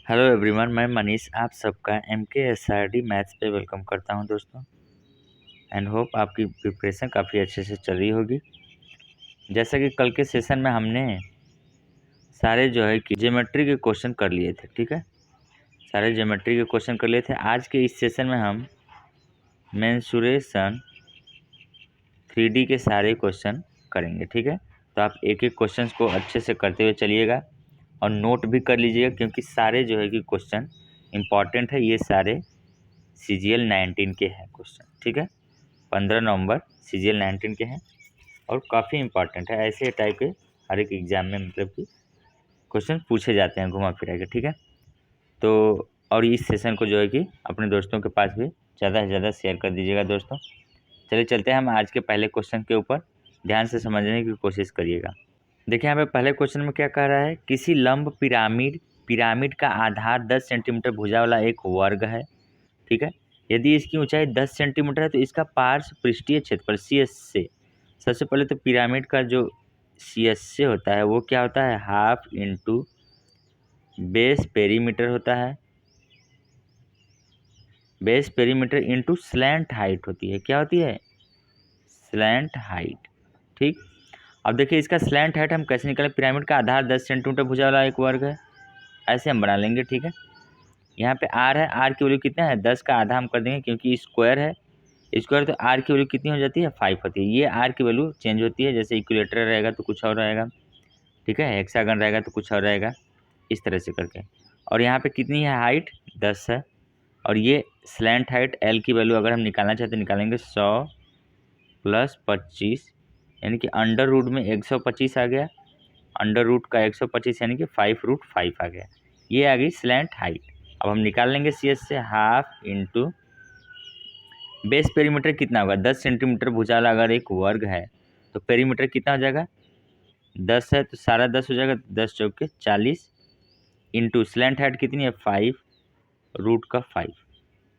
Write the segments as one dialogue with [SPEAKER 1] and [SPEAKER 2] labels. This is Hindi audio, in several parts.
[SPEAKER 1] हेलो एवरीवन, मैं मनीष आप सबका MKSRD मैथ्स पे वेलकम करता हूं दोस्तों। एंड होप आपकी प्रिपरेशन काफ़ी अच्छे से चल रही होगी। जैसा कि कल के सेशन में हमने सारे जो है कि ज्योमेट्री के क्वेश्चन कर लिए थे, ठीक है। सारे ज्योमेट्री के क्वेश्चन कर लिए थे। आज के इस सेशन में हम मेंसुरेशन 3D के सारे क्वेश्चन करेंगे, ठीक है। तो आप एक एक क्वेश्चन को अच्छे से करते हुए चलिएगा और नोट भी कर लीजिएगा, क्योंकि सारे जो है कि क्वेश्चन इम्पॉर्टेंट है। ये सारे CGL 19 के हैं क्वेश्चन, ठीक है। 15 नवंबर CGL 19 के हैं और काफ़ी इंपॉर्टेंट है। ऐसे टाइप के हर एक एग्जाम में मतलब कि क्वेश्चन पूछे जाते हैं घुमा फिरा के, ठीक है। तो और इस सेशन को जो है कि अपने दोस्तों के पास भी ज़्यादा से ज़्यादा शेयर कर दीजिएगा दोस्तों। चलिए चलते हैं हम आज के पहले क्वेश्चन के ऊपर, ध्यान से समझने की कोशिश करिएगा। देखिए यहाँ पे पहले क्वेश्चन में क्या कह रहा है, किसी लंब पिरामिड पिरामिड का आधार 10 सेंटीमीटर भुजा वाला एक वर्ग है, ठीक है। यदि इसकी ऊंचाई 10 सेंटीमीटर है तो इसका पार्श्व पृष्ठीय क्षेत्रफल CSC, सबसे पहले तो पिरामिड का जो CSC होता है वो क्या होता है, हाफ इंटू बेस पेरीमीटर होता है। Base perimeter into slant height होती है। क्या होती है, स्लैंट हाइट, ठीक। अब देखिए इसका स्लैंट हाइट हम कैसे निकालें। पिरामिड का आधार 10 सेंटीमीटर भुजा वाला एक वर्ग है, ऐसे हम बना लेंगे, ठीक है। यहाँ पे आर है, आर की वैल्यू कितना है, 10 का आधा हम कर देंगे क्योंकि स्क्वायर है। स्क्वायर तो आर की वैल्यू कितनी हो जाती है, 5 होती है। ये आर की वैल्यू चेंज होती है, जैसे इक्विलेटर रहेगा तो कुछ और रहेगा, ठीक है। हेक्सागन रहेगा तो कुछ और रहेगा, इस तरह से करके। और यहाँ पे कितनी है हाइट, 10 है। और ये स्लैंट हाइट एल की वैल्यू अगर हम निकालना चाहते हैं निकालेंगे 100 + 25, यानी कि अंडर रूट में 125 आ गया। अंडर रूट का 125 यानी कि 5√5 आ गया। ये आ गई स्लैंट हाइट। अब हम निकाल लेंगे CS से हाफ इंटू बेस पेरीमीटर कितना होगा, 10 सेंटीमीटर भुजा वाला अगर एक वर्ग है तो पेरीमीटर कितना हो जाएगा, 10 है तो सारा 10 हो जाएगा, 10 चौके 40 इंटू स्लैंट हाइट कितनी है, 5√5।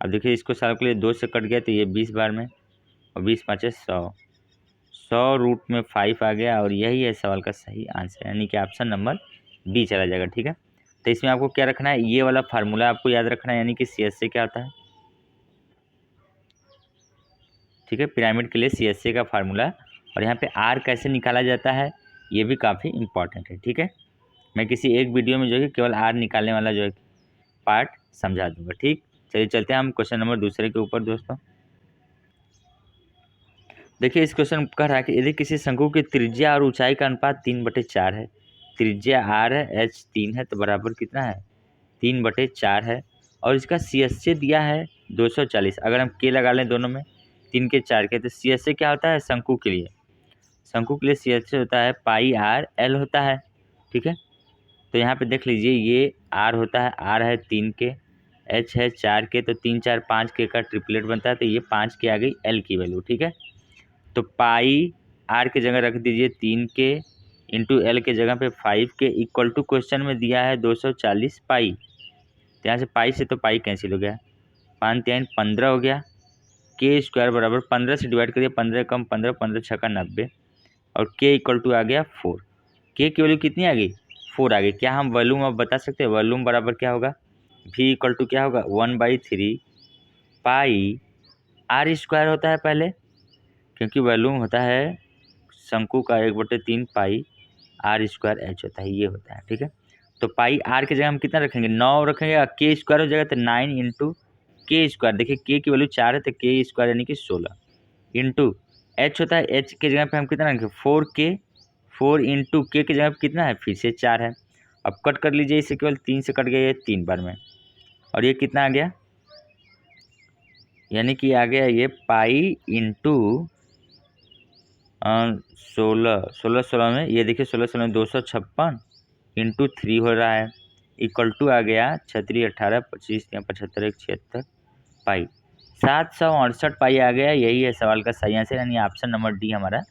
[SPEAKER 1] अब देखिए इसको साल के लिए 2 से कट गया तो ये 20 बार में, और 20 5 100, 100√5 आ गया। और यही है सवाल का सही आंसर, यानी कि ऑप्शन नंबर B चला जाएगा, ठीक है। तो इसमें आपको क्या रखना है, ये वाला फार्मूला आपको याद रखना है, यानी कि CSC क्या होता है, ठीक है। पिरामिड के लिए CSC का फार्मूला। और यहाँ पे R कैसे निकाला जाता है ये भी काफ़ी इंपॉर्टेंट है, ठीक है। मैं किसी एक वीडियो में जो है केवल R निकालने वाला जो है पार्ट समझा दूंगा, ठीक। चलिए चलते हैं हम क्वेश्चन नंबर दूसरे के ऊपर दोस्तों। देखिए इस क्वेश्चन कह रहा है कि यदि किसी शंकु की त्रिज्या और ऊंचाई का अनुपात 3/4 है, त्रिज्या R है, H 3 है, तो बराबर कितना है, 3/4 है। और इसका CSC दिया है 240। अगर हम K लगा लें दोनों में, 3 के 4 के, तो CSC क्या होता है शंकु के लिए, शंकु के लिए CSC होता है πRL होता है, ठीक है। तो यहाँ पे देख लीजिए ये R होता है, R है 3 के, H है 4 के, तो 3 4 5 के का ट्रिपलेट बनता है, तो ये 5 के आ गई L की वैल्यू, ठीक है। तो πR की जगह रख दीजिए 3 के इंटू L के जगह पे 5 के इक्वल टू क्वेश्चन में दिया है 240 पाई। तो यहाँ से पाई से तो पाई कैंसिल हो गया, 5 3 15 हो गया। के स्क्वायर बराबर 15 से डिवाइड करिए, 15 कम 15, 15 छक्का 90, और के इक्वल टू आ गया 4। के की वैल्यू कितनी आ गई, 4 आ गई। क्या हम वॉल्यूम अब बता सकते हैं, वॉल्यूम बराबर क्या होगा, V इक्वल टू क्या होगा, 1/3 पाई R स्क्वायर होता है पहले, क्योंकि वॉल्यूम होता है शंकु का 1/3 पाई R स्क्वायर H होता है, ये होता है, ठीक है। तो पाई R की जगह हम कितना रखेंगे, 9 रखेंगे, और के स्क्वायर हो जाएगा तो 9 इंटू के स्क्वायर। देखिए के की वैल्यू 4 है तो के स्क्वायर यानी कि 16 इंटू H होता है, H की जगह पे हम कितना रखेंगे 4K, 4 इंटू के की जगह पे कितना है, फिर से 4 है। अब कट कर लीजिए, इसे केवल 3 से कट गया ये 3 बार में, और ये कितना आ गया, यानी कि आ गया ये पाई इंटू 16 16 16 में, ये देखिए 16 16 में 256 इंटू 3 हो रहा है, इक्वल टू आ गया 36 18 25 75 1 76 पाई, 768 पाई आ गया। यही है सवाल का सही आंसर, यानी ऑप्शन नंबर D हमारा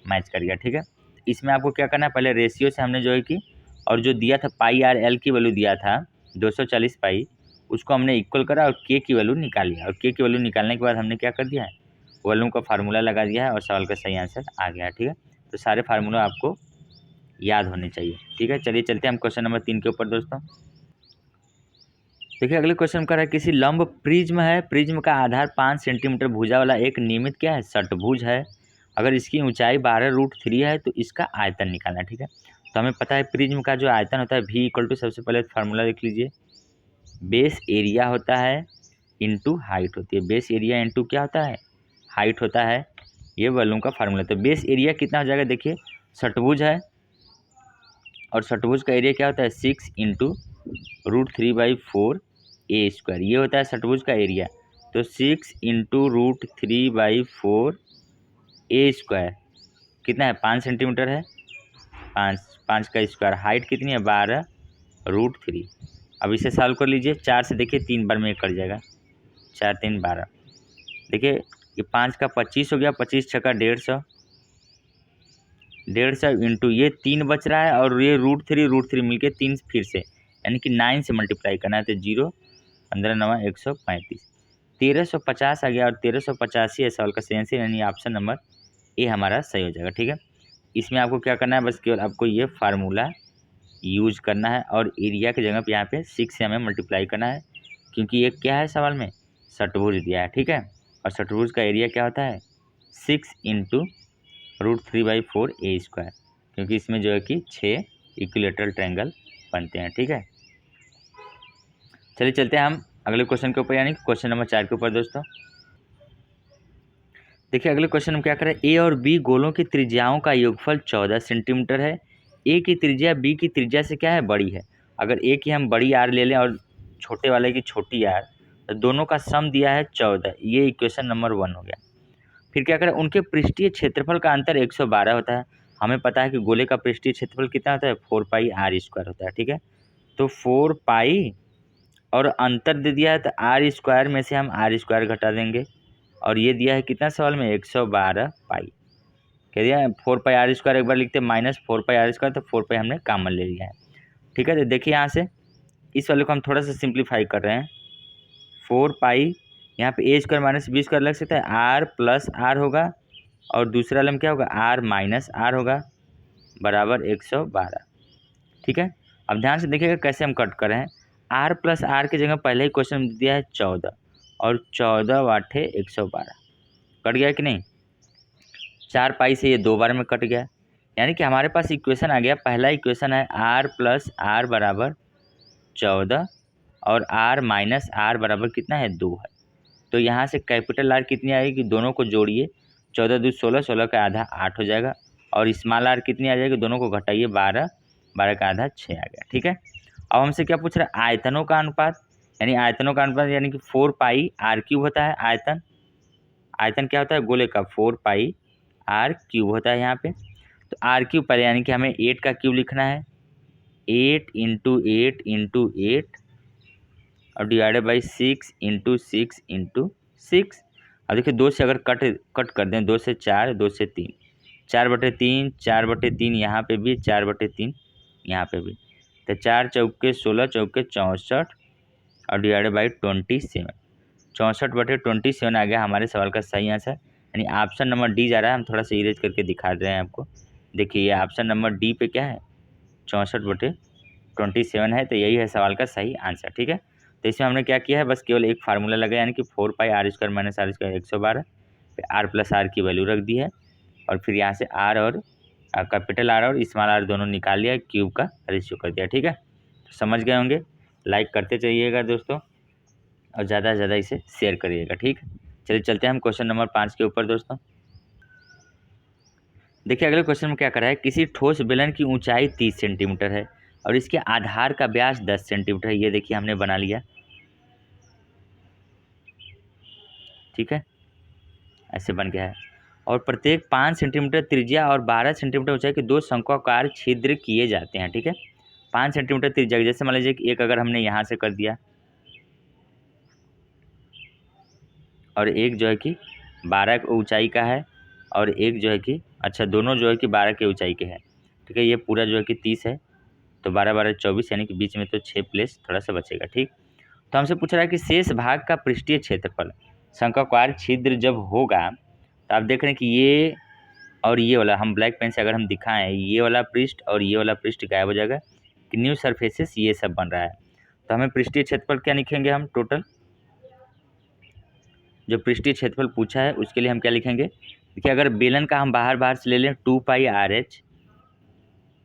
[SPEAKER 1] मैच कर गया, ठीक है। इसमें आपको क्या करना है, पहले रेशियो से हमने जो है कि, और जो दिया था पाई R L की वैल्यू दिया था 240 पाई, उसको हमने इक्वल करा और के की वैल्यू निकाली, और के की वैल्यू निकालने के बाद हमने क्या कर दिया है, वॉल्यूम का फार्मूला लगा दिया है, और सवाल का सही आंसर आ गया, ठीक है। तो सारे फार्मूला आपको याद होने चाहिए, ठीक है। चलिए चलते हैं हम क्वेश्चन नंबर 3 के ऊपर दोस्तों। देखिए अगले क्वेश्चन कर रहा है किसी लंब प्रिज्म है, प्रिज्म का आधार 5 सेंटीमीटर भुजा वाला एक नियमित क्या है, षटभुज है। अगर इसकी ऊंचाई 12√3 है तो इसका आयतन निकालना है। ठीक है, तो हमें पता है प्रिज्म का जो आयतन होता है V इक्वल टू, सबसे पहले फार्मूला देख लीजिए, बेस एरिया होता है इंटू हाइट होती है। बेस एरिया इंटू क्या होता है, हाइट होता है। ये वॉल्यूम का फार्मूला। तो बेस एरिया कितना हो जाएगा, देखिए षटभुज है और षटभुज का एरिया क्या होता है 6 इंटू √3/4 ए स्क्वायर, ये होता है षटभुज का एरिया। तो 6 इंटू √3/4 ए स्क्वायर कितना है, 5 सेंटीमीटर है, 5 का स्क्वायर। हाइट कितनी है 12√3। अब इसे सॉल्व कर लीजिए, 4 से देखिए 3 बार में कट जाएगा, 4 3 12। देखिए ये 5 का 25 हो गया, 25 छक्का 150, 150 इंटू ये 3 बच रहा है और ये √3 मिलके 3 फिर से, यानी कि 9 से मल्टीप्लाई करना है। तो 0 15 9 135, 1350 आ गया और 1385 है सवाल का सही आंसर, यानी ऑप्शन नंबर ए हमारा सही हो जाएगा। ठीक है, इसमें आपको क्या करना है, बस केवल आपको ये फार्मूला यूज करना है और एरिया की जगह पे यहाँ पे 6 से हमें मल्टीप्लाई करना है, क्योंकि ये क्या है सवाल में, षटभुज दिया है। ठीक है, और षटभुज का एरिया क्या होता है 6 इंटू √3/4 ए स्क्वायर, क्योंकि इसमें जो है कि 6 इक्विलेटरल ट्रायंगल बनते हैं। ठीक है, चलिए चलते हैं हम अगले क्वेश्चन के ऊपर, यानी क्वेश्चन नंबर 4 के ऊपर दोस्तों। देखिए अगले क्वेश्चन में क्या करें, ए और बी गोलों की त्रिज्याओं का योगफल 14 सेंटीमीटर है। ए की त्रिज्या बी की त्रिज्या से क्या है, बड़ी है। अगर ए की हम बड़ी आर ले लें और छोटे वाले की छोटी आर, तो दोनों का सम दिया है 14। ये इक्वेशन नंबर 1 हो गया। फिर क्या करें, उनके पृष्ठीय क्षेत्रफल का अंतर 112 होता है। हमें पता है कि गोले का पृष्ठीय क्षेत्रफल कितना होता है, 4πr² होता है। ठीक है, तो 4π और अंतर दे दिया है, तो r² में से हम r² घटा देंगे, और ये दिया है कितना सवाल में 112 पाई। कह दिया 4πr² एक बार लिखते हैं माइनस 4πr², तो 4π हमने कॉमन ले लिया है। ठीक है, तो देखिए यहाँ से इस वाले को हम थोड़ा सा सिंप्लीफाई कर रहे हैं। 4π यहाँ पे a² माइनस b² लग सकता है, r प्लस r होगा और दूसरा वाले में क्या होगा, r माइनस r होगा, बराबर 112। ठीक है, अब ध्यान से देखिएगा कैसे हम कट कर रहे हैं। r प्लस r की जगह पहले ही क्वेश्चन में दिया है 14, और 14 वाठे 112, कट गया कि नहीं। 4π से ये 2 बार में कट गया, यानी कि हमारे पास इक्वेशन आ गया। पहला इक्वेशन है r प्लस r बराबर 14 और r माइनस r बराबर कितना है 2 है। तो यहाँ से कैपिटल R कितनी आएगी कि दोनों को जोड़िए, 14 दूनी 16, 16 का आधा 8 हो जाएगा, और स्मॉल r कितनी आ जाएगी, दोनों को घटाइए 12, 12 का आधा 6 आ गया। ठीक है, अब हमसे क्या पूछ रहा है, आयतनों का अनुपात, यानी आयतनों का अनुपात यानी कि 4πr³ होता है आयतन। आयतन क्या होता है गोले का, 4πr³ होता है यहाँ पे। तो r³ पहले, यानी कि हमें 8 का क्यूब लिखना है, 8 इंटू 8 इंटू 8 और डिवाइडेड बाई 6 इंटू 6 इंटू 6। अब देखिए 2 से अगर कट कर दें, 2 से 4, 2 से 3, 4/3, 4/3 यहाँ पे भी, 4/3 यहाँ पे भी। तो 4 चौके 16, चौके 64 और डिवाइडेड बाई 27, 64/27 आ गया हमारे सवाल का सही आंसर, यानी ऑप्शन नंबर डी जा रहा है। हम थोड़ा सा इरेज करके दिखा रहे हैं आपको। देखिए ये ऑप्शन नंबर डी पे क्या है, 64/27 है, तो यही है सवाल का सही आंसर। ठीक है, तो इसमें हमने क्या किया है, बस केवल एक फार्मूला लगाया, यानी कि 4πr² माइनस r² 112, फिर r प्लस r की वैल्यू रख दी है, और फिर यहाँ से r और कैपिटल R और स्मॉल r दोनों निकाल लिया, क्यूब का रेशियो कर दिया। ठीक है, तो समझ गए होंगे। लाइक करते चलिएगा दोस्तों, और ज़्यादा से ज़्यादा इसे शेयर करिएगा। ठीक, चलिए चलते हैं हम क्वेश्चन नंबर 5 के ऊपर दोस्तों। देखिए अगले क्वेश्चन में क्या करा है, किसी ठोस बेलन की ऊंचाई 30 सेंटीमीटर है और इसके आधार का व्यास 10 सेंटीमीटर है। ये देखिए हमने बना लिया। ठीक है, ऐसे बन गया है, और प्रत्येक 5 सेंटीमीटर त्रिज्या और 12 सेंटीमीटर ऊंचाई के 2 शंक्वाकार छिद्र किए जाते हैं। ठीक है, 5 सेंटीमीटर त्रिज्या, जैसे मान लीजिए कि एक अगर हमने यहाँ से कर दिया, और एक जो है कि 12 ऊंचाई का है, और एक जो है कि अच्छा दोनों जो है कि 12 के ऊंचाई के हैं। ठीक है, ये पूरा जो है कि 30 है, तो 12 12 24, यानी कि बीच में तो 6 प्लेस थोड़ा सा बचेगा। ठीक, तो हमसे पूछ रहा है कि शेष भाग का पृष्ठीय क्षेत्रफल शंक्वाकार छिद्र जब होगा, तो आप देख रहे हैं कि ये और ये वाला, हम ब्लैक पेन से अगर हम दिखाएं, ये वाला पृष्ठ और ये वाला पृष्ठ गायब हो जाएगा, कि न्यू सरफेसेस ये सब बन रहा है। तो हमें पृष्ठीय क्षेत्रफल क्या लिखेंगे हम टोटल, जो पृष्ठीय क्षेत्रफल पूछा है उसके लिए हम क्या लिखेंगे। देखिए अगर बेलन का हम बाहर से ले लें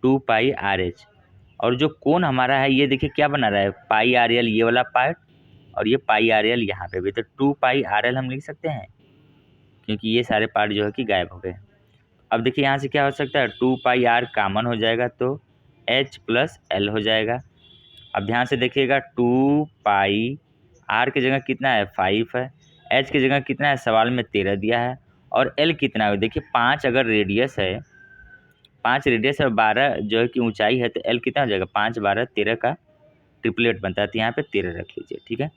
[SPEAKER 1] 2πr/h और जो कोण हमारा है ये देखिए क्या बना रहा है πrl, ये वाला पार्ट और ये πrl यहाँ पे भी, तो 2πrl हम लिख सकते हैं क्योंकि ये सारे पार्ट जो है कि गायब हो गए। अब देखिए यहाँ से क्या हो सकता है 2πr कॉमन हो जाएगा तो h + l हो जाएगा। अब ध्यान से देखिएगा 2πr की जगह कितना है 5 है, h की जगह कितना है सवाल में 13 दिया है और l कितना है देखिए 5 अगर रेडियस है, 5 रेडियस और 12 जो है कि ऊंचाई है तो l कितना हो जाएगा 5 12 13 का ट्रिपलेट बनता है, तो यहाँ पे 13 रख लीजिए। ठीक है,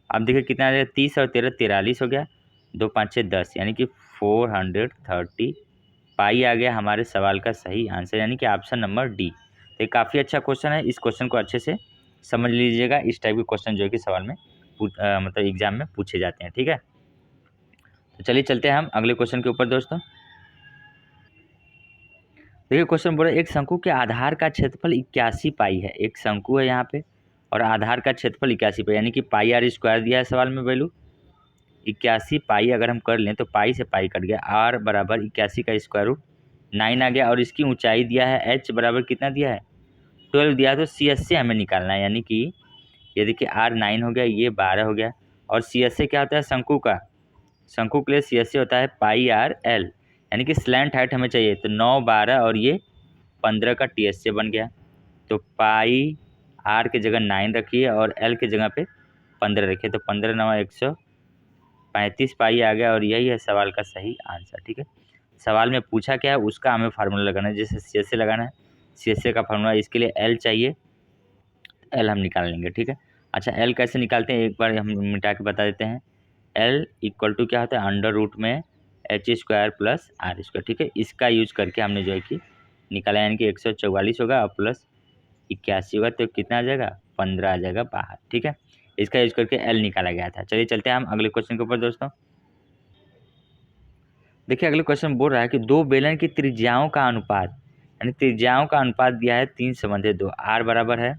[SPEAKER 1] अब देखिए कितना आ जाएगा 30 और 13 43 हो गया, 2 5 6 10 यानी कि 430 पाई आ गया हमारे सवाल का सही आंसर, यानी कि ऑप्शन नंबर डी। तो ये काफ़ी अच्छा क्वेश्चन है, इस क्वेश्चन को अच्छे से समझ लीजिएगा। इस टाइप के क्वेश्चन जो है कि सवाल में मतलब एग्जाम में पूछे जाते हैं। ठीक है, तो चलिए चलते हैं हम अगले क्वेश्चन के ऊपर दोस्तों। देखिए क्वेश्चन बोला एक शंकु के आधार का क्षेत्रफल 81 पाई है, एक शंकु है यहाँ पे और आधार का क्षेत्रफल 81 पाई, यानी कि πr² दिया है सवाल में वैल्यू 81 पाई अगर हम कर लें तो पाई से पाई कट गया, r बराबर 81 का स्क्वायर रूट 9 आ गया और इसकी ऊंचाई दिया है h बराबर कितना दिया है 12 दिया है, तो सी एस से हमें निकालना है, यानी कि ये देखिए r 9 हो गया, ये 12 हो गया और सी एस से क्या होता है शंकु का, शंकु के लिए सी एस से होता है πrl, यानी कि स्लैंट हाइट हमें चाहिए तो 9 12 और ये 15 का टी एस से बन गया, तो पाई r की जगह 9 रखिए और l की जगह पे 15 रखिए, तो 15 9 135 पाई आ गया और यही है सवाल का सही आंसर। ठीक है, सवाल में पूछा क्या है उसका हमें फार्मूला लगाना है, जैसे सी एस से लगाना है, सी एस से का फार्मूला इसके लिए एल चाहिए, एल हम निकाल लेंगे। ठीक है, अच्छा एल कैसे निकालते हैं एक बार हम मिटा के बता देते हैं। एल इक्वल टू क्या होता है अंडर रूट में h² + r²। ठीक है, इसका यूज करके हमने जो है कि निकाला, यानी कि 144 होगा और प्लस 81 होगा, तो कितना आ जाएगा 15 आ जाएगा बाहर। ठीक है, इसका यूज करके एल निकाला गया था। चलिए चलते हैं हम अगले क्वेश्चन के ऊपर दोस्तों। देखिए अगले क्वेश्चन बोल रहा है कि दो बेलन की त्रिज्याओं का अनुपात, यानी त्रिज्याओं का अनुपात दिया है 3/2 r बराबर है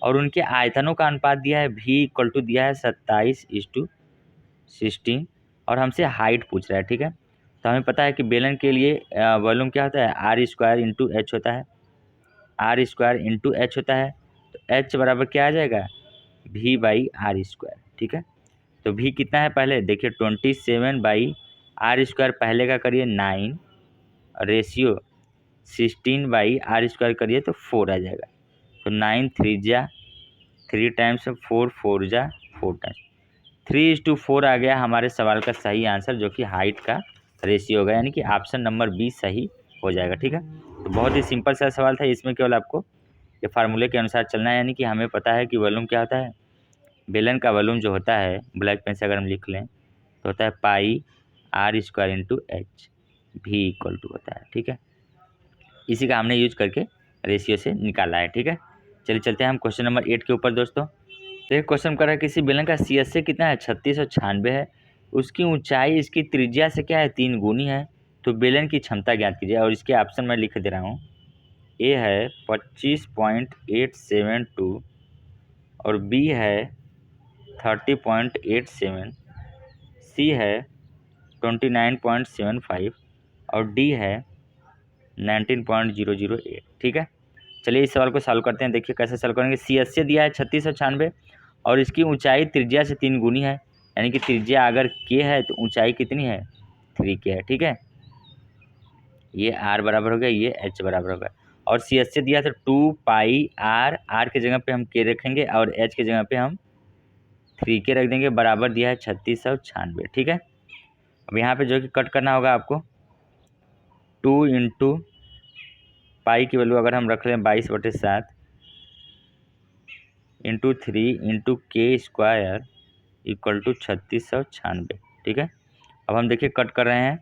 [SPEAKER 1] और उनके आयतनों का अनुपात दिया है v इक्वल टू दिया है 27:16 और हमसे हाइट पूछ रहा है। ठीक है, तो हमें पता है कि बेलन के लिए वॉल्यूम क्या होता है r² × h होता है, r² × h होता है, तो h बराबर क्या आ जाएगा v/r²। ठीक है, तो v कितना है पहले देखिए 27/r² पहले का करिए 9 रेशियो 16/r² करिए तो 4 आ जाएगा, तो 9 3 जा 3 टाइम्स 4 4 जा 4 टाइम्स 3:4 आ गया हमारे सवाल का सही आंसर, जो कि हाइट का रेशियो होगा, यानी कि ऑप्शन नंबर बी सही हो जाएगा। ठीक है, तो बहुत ही सिंपल सा सवाल था, इसमें केवल आपको ये फार्मूले के अनुसार चलना है, यानी कि हमें पता है कि वॉल्यूम क्या होता है, बेलन का वॉल्यूम जो होता है ब्लैक पेन से अगर हम लिख लें तो होता है πr² × h, भी इक्वल टू होता है। ठीक है, इसी का हमने यूज करके रेशियो से निकाला है। ठीक है, चलिए चलते हैं हम क्वेश्चन नंबर 8 के ऊपर दोस्तों। तो एक क्वेश्चन कर रहा है किसी बेलन का सी एस से कितना है 3696 है, उसकी ऊंचाई इसकी त्रिज्या से क्या है 3 गुनी है, तो बेलन की क्षमता ज्ञात कीजिए और इसके ऑप्शन मैं लिख दे रहा हूँ। ए है 25.872 और बी है 30.87, सी है 29.75 और डी है 19.008। ठीक है, चलिए इस सवाल को सॉल्व करते हैं। देखिए कैसे सॉल्व करेंगे। सी एस से दिया है 3696 और इसकी ऊंचाई त्रिज्या से 3 गुनी है, यानी कि त्रिज्या अगर के है तो ऊंचाई कितनी है 3 के है। ठीक है, ये r बराबर हो गया, ये h बराबर हो गया और सी एस से दिया था 2πr, r के जगह पे हम k रखेंगे और h के जगह पे हम 3k रख देंगे, बराबर दिया है 3696। ठीक है, अब यहाँ पे जो कि कट करना होगा आपको 2 × पाई की वैल्यू अगर हम रख लें 22/7 × 3 × k² इक्वल टू 3696। ठीक है, अब हम देखिए कट कर रहे हैं,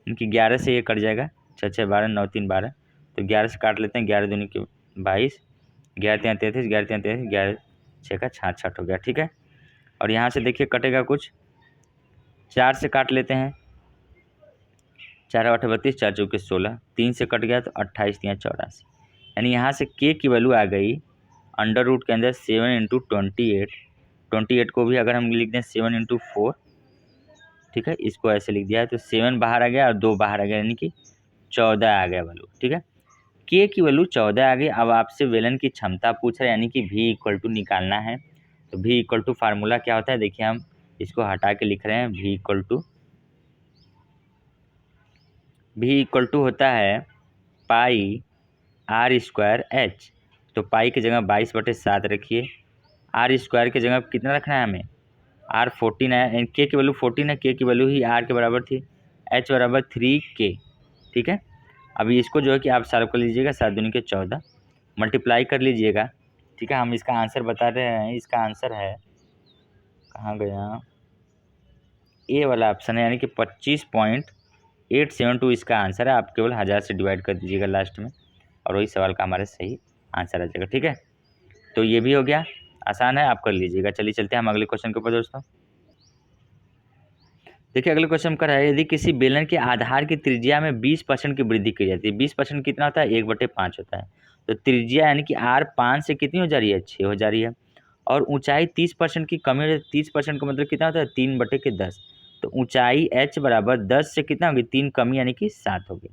[SPEAKER 1] इनकी 11 से ये कट जाएगा, 6 6 12 9 3 12, तो 11 से काट लेते हैं, 11 दूनी के 22, 11 3 33, 11 3 33, 11 6 का 66 हो गया। ठीक है, और यहाँ से देखिए कटेगा कुछ 4 से काट लेते हैं, 4 8 32, 4 चौके 16, 3 से कट गया तो 28 3 84, यानी यहाँ से के की वैल्यू आ गई अंडर रूट के अंदर 7 × 28, 28 को भी अगर हम लिख दें 7 × 4, ठीक है, इसको ऐसे लिख दिया है तो 7 बाहर आ गया और 2 बाहर आ गया, यानी कि 14 आ गया वैल्यू, ठीक है। के की वैल्यू 14 आ गई। अब आपसे बेलन की क्षमता पूछ रहे हैं, यानी कि V = निकालना है। तो V फार्मूला क्या होता है, देखिए हम इसको हटा के लिख रहे हैं। V होता है पाई r² h। तो पाई की जगह 22/7 रखिए, r² की जगह कितना रखना है हमें, r 14 है, के की वैल्यू 14 है, के की वैल्यू ही r के बराबर थी, h बराबर 3k, ठीक है। अभी इसको जो है कि आप सॉल्व कर लीजिएगा, 7 दूनी के 14 मल्टीप्लाई कर लीजिएगा, ठीक है। हम इसका आंसर बता रहे हैं, इसका आंसर है, कहाँ गया, ए वाला ऑप्शन है, यानी कि 25.872 इसका आंसर है। आप केवल 1000 से डिवाइड कर दीजिएगा लास्ट में और वही सवाल का हमारा सही आंसर आ जाएगा, ठीक है। तो ये भी हो गया, आसान है, आप कर लीजिएगा। चलिए चलते हैं हम अगले क्वेश्चन के ऊपर दोस्तों। देखिए अगले क्वेश्चन का है, यदि किसी बेलन के आधार की त्रिज्या में 20% की वृद्धि की जाती है, 20% कितना होता है, 1/5 होता है। तो त्रिज्या यानी कि r 5 से कितनी हो जा रही है, 6 हो जा रही है, और ऊंचाई 30% की कमी हो जाती है। 30% का मतलब कितना होता है, 3/10। तो ऊंचाई h बराबर 10 से कितना होगी, 3 कमी यानी कि 7 होगी।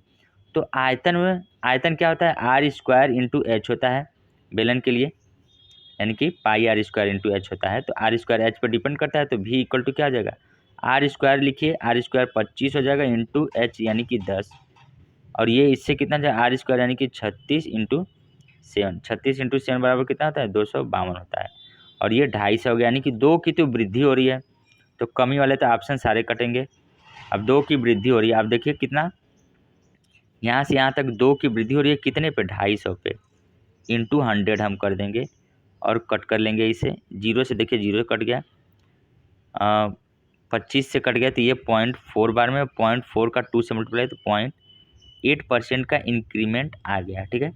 [SPEAKER 1] तो आयतन में, आयतन क्या होता है, r² × h होता है बेलन के लिए, यानी कि पाई r² × h होता है। तो r² h पर डिपेंड करता है, तो V = क्या हो जाएगा, r² लिखिए, r² 25 हो जाएगा इंटू h यानी कि 10, और ये इससे कितना जाएगा, r² यानी कि 36 × 7, 36 × 7 बराबर कितना होता है, 252 होता है। और ये 250 हो गया, यानी कि 2 की तो वृद्धि हो रही है, तो कमी वाले तो ऑप्शन सारे कटेंगे। अब 2 की वृद्धि हो रही है, आप देखिए कितना, यहाँ से यहाँ तक 2 की वृद्धि हो रही है, कितने पे, 250 पे, इंटू 100 हम कर देंगे और कट कर लेंगे इसे, 0 से देखिए 0 कट गया, 25 से कट गया, तो ये 0.4 बार में 0.4 का 2 से मल्टीप्लाई, तो 0.8% का इंक्रीमेंट आ गया, ठीक है।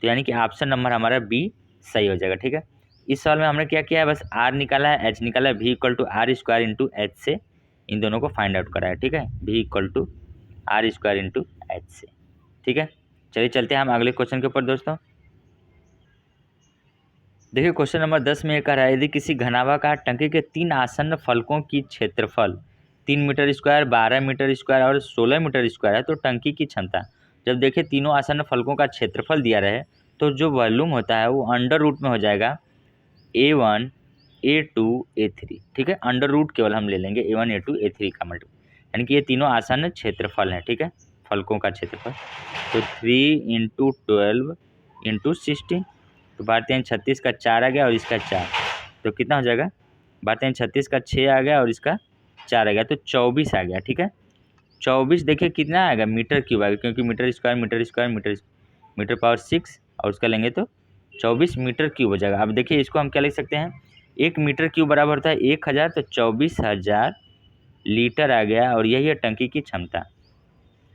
[SPEAKER 1] तो यानी कि ऑप्शन नंबर हमारा बी सही हो जाएगा, ठीक है। इस सवाल में हमने क्या किया है, बस r निकाला है, h निकाला है, V = r² × h से इन दोनों को फाइंड आउट करा है, ठीक है। V = r² × h से, ठीक है। चलिए चलते हैं हम अगले क्वेश्चन के ऊपर दोस्तों। देखिए क्वेश्चन नंबर 10 में ये कह रहा है, यदि किसी घनाभाकार टंकी के 3 आसन्न फलकों की क्षेत्रफल 3 मीटर स्क्वायर, 12 मीटर स्क्वायर और 16 मीटर स्क्वायर है, तो टंकी की क्षमता, जब देखिए तीनों आसन्न फलकों का क्षेत्रफल दिया रहे, तो जो वॉल्यूम होता है वो अंडर रूट में हो जाएगा A1 A2 A3, ठीक है। अंडर रूट केवल हम ले लेंगे A1 A2 A3 का मल्टीपल, यानी कि ये तीनों आसन्न क्षेत्रफल हैं, ठीक है, फलकों का क्षेत्रफल। तो 3 × 12 × 16, तो 12×36 का 4 आ गया और इसका 4, तो कितना हो जाएगा, 12×36 का 6 आ गया और इसका 4 आ गया, तो 24 आ गया, ठीक है। 24 देखिए कितना आएगा, मीटर क्यूब आएगा, क्योंकि मीटर स्क्वायर मीटर पावर 6 और उसका लेंगे तो 24 मीटर क्यूब हो जाएगा। अब देखिए इसको हम क्या लिख सकते हैं, 1 मीटर क्यूब बराबर होता है 1000, तो 24,000 लीटर आ गया, और यही है टंकी की क्षमता।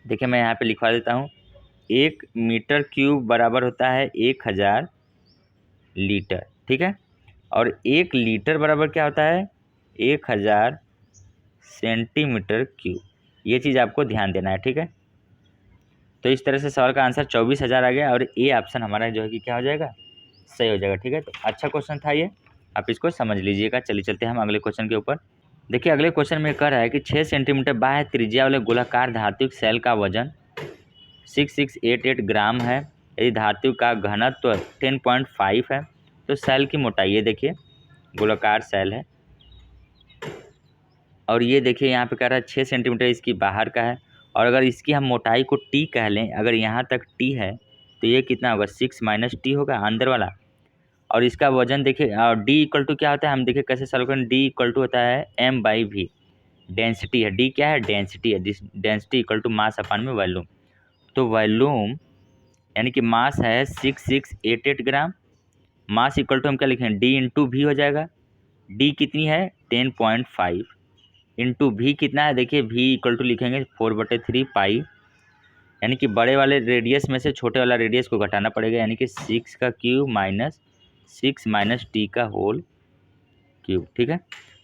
[SPEAKER 1] देखिए मैं यहाँ पे लिखवा देता हूँ, 1 मीटर क्यूब बराबर होता है 1000 लीटर, ठीक है। और 1 लीटर बराबर क्या होता है, 1000 सेंटीमीटर क्यूब। ये चीज़ आपको ध्यान देना है, ठीक है। तो इस तरह से सवाल का आंसर 24,000 आ गया, और ए ऑप्शन हमारा जो है कि क्या हो जाएगा, सही हो जाएगा, ठीक है। तो अच्छा क्वेश्चन था ये, आप इसको समझ लीजिएगा। चलिए चलते हैं हम अगले क्वेश्चन के ऊपर। देखिए अगले क्वेश्चन में कह रहा है कि 6 सेंटीमीटर बाह्य त्रिज्या वाले गोलाकार धातु सेल का वजन 6688 ग्राम है, यदि धातु का घनत्व 10.5 है, तो सेल की मोटाई, ये देखिए गोलाकार सेल है, और ये देखिए यहाँ पे कह रहा है 6 सेंटीमीटर इसकी बाहर का है, और अगर इसकी हम मोटाई को टी कह लें, अगर यहाँ तक टी है तो ये कितना होगा, 6 - टी होगा अंदर वाला, और इसका वजन देखिए, और डी इक्वल टू क्या होता है, हम देखिए कैसे सॉल्व करें, डी इक्वल टू होता है m/v, डेंसिटी है, डी क्या है, डेंसिटी है, डेंसिटी इक्वल टू मास अपान में वॉल्यूम। तो वॉल्यूम यानी कि मास है 6688 ग्राम, मास इक्वल टू हम क्या लिखें, डी इंटू वी हो जाएगा, डी कितनी है 10.5 इंटू वी कितना है, देखिए वी इक्वल टू लिखेंगे 4/3 पाई, यानी कि बड़े वाले रेडियस में से छोटे वाला रेडियस को घटाना पड़ेगा, यानी कि 6 का क्यूब माइनस 6 - टी का होल क्यूब, ठीक है।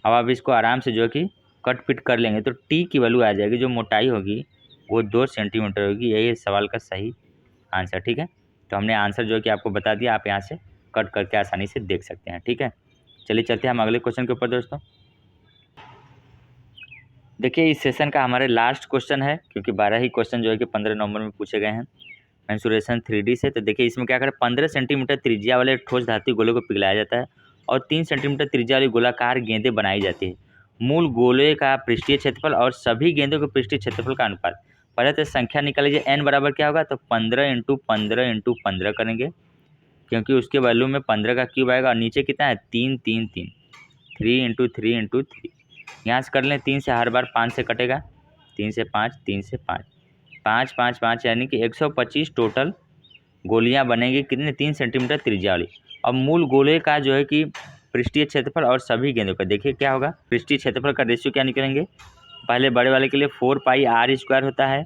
[SPEAKER 1] अब आप इसको आराम से जो है कि कट पिट कर लेंगे, तो टी की वैल्यू आ जाएगी, जो मोटाई होगी वो 2 सेंटीमीटर होगी, यही सवाल का सही आंसर, ठीक है। तो हमने आंसर जो है कि आपको बता दिया, आप यहाँ से कट करके आसानी से देख सकते हैं। ठीक है, चलिए चलते हैं हम अगले क्वेश्चन के ऊपर दोस्तों। देखिए इस सेशन का हमारे लास्ट क्वेश्चन है, क्योंकि 12 ही क्वेश्चन जो है कि 15 नवंबर में पूछे गए हैं मेंसुरेशन 3D से। तो देखिए इसमें क्या करें, 15 सेंटीमीटर त्रिज्या वाले ठोस धातु गोले को पिघलाया जाता है और 3 सेंटीमीटर त्रिज्या वाली गोलाकार गेंदें बनाई जाती है। मूल गोले का पृष्ठीय क्षेत्रफल और सभी गेंदों के पृष्ठीय क्षेत्रफल का अनुपात। पहले तो संख्या निकाल लीजिए, n बराबर क्या होगा, तो 15 × 15 × 15 करेंगे, क्योंकि उसके वैल्यू में 15 का क्यूब आएगा और नीचे कितना है 3 3 3, 3 × 3 × 3। यहाँ से कर लें, 3 से हर बार 5 से कटेगा, 3 से 5, 3 से 5, 5 5 5 यानी कि 125 टोटल गोलियां बनेंगी कितने, 3 सेंटीमीटर त्रिज्या वाली। अब मूल गोले का जो है कि पृष्ठीय क्षेत्रफल और सभी गेंदों का देखिए क्या होगा, पृष्ठीय क्षेत्रफल का रेशियो क्या निकलेंगे, पहले बड़े वाले के लिए 4πr² होता है,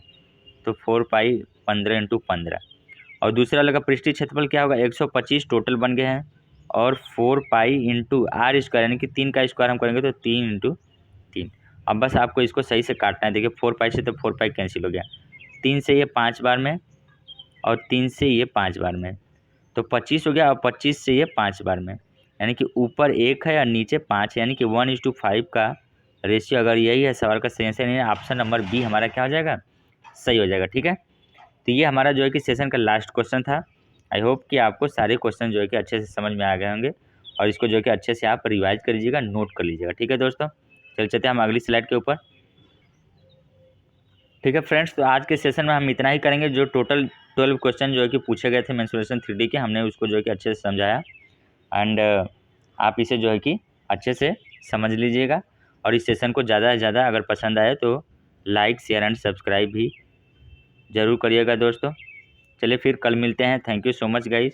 [SPEAKER 1] तो 4π 15 × 15, और दूसरे वाले का पृष्ठीय क्षेत्रफल क्या होगा 125 टोटल बन गए हैं, और 4π × r² यानी कि 3 का स्क्वायर हम करेंगे तो 3 × 3। अब बस आपको इसको सही से काटना है। देखिए 4π से तो 4π कैंसिल हो गया, 3 से ये 5 बार में और 3 से ये 5 बार में, तो 25 हो गया, और 25 से ये 5 बार में, यानी कि ऊपर 1 है और नीचे 5 है, यानी कि 1:5 का रेशियो अगर यही है सवाल का सही आंसर नहीं है, ऑप्शन नंबर बी हमारा क्या हो जाएगा, सही हो जाएगा। ठीक है, तो ये हमारा जो है कि सेशन का लास्ट क्वेश्चन था। आई होप कि आपको सारे क्वेश्चन जो है कि अच्छे से समझ में आ गए होंगे, और इसको जो है कि अच्छे से आप रिवाइज कर लीजिएगा, नोट कर लीजिएगा। ठीक है दोस्तों, चलते हैं हम अगली स्लाइड के ऊपर। ठीक है फ्रेंड्स, तो आज के सेशन में हम इतना ही करेंगे। जो टोटल 12 क्वेश्चन जो है कि पूछे गए थे मेंसुरेशन 3D के, हमने उसको जो है कि अच्छे से समझाया, एंड आप इसे जो है कि अच्छे से समझ लीजिएगा, और इस सेशन को ज़्यादा से ज़्यादा अगर पसंद आए तो लाइक शेयर एंड सब्सक्राइब भी ज़रूर करिएगा दोस्तों। चलिए फिर कल मिलते हैं। Thank you so much guys,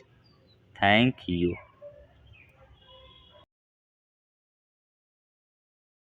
[SPEAKER 1] thank you.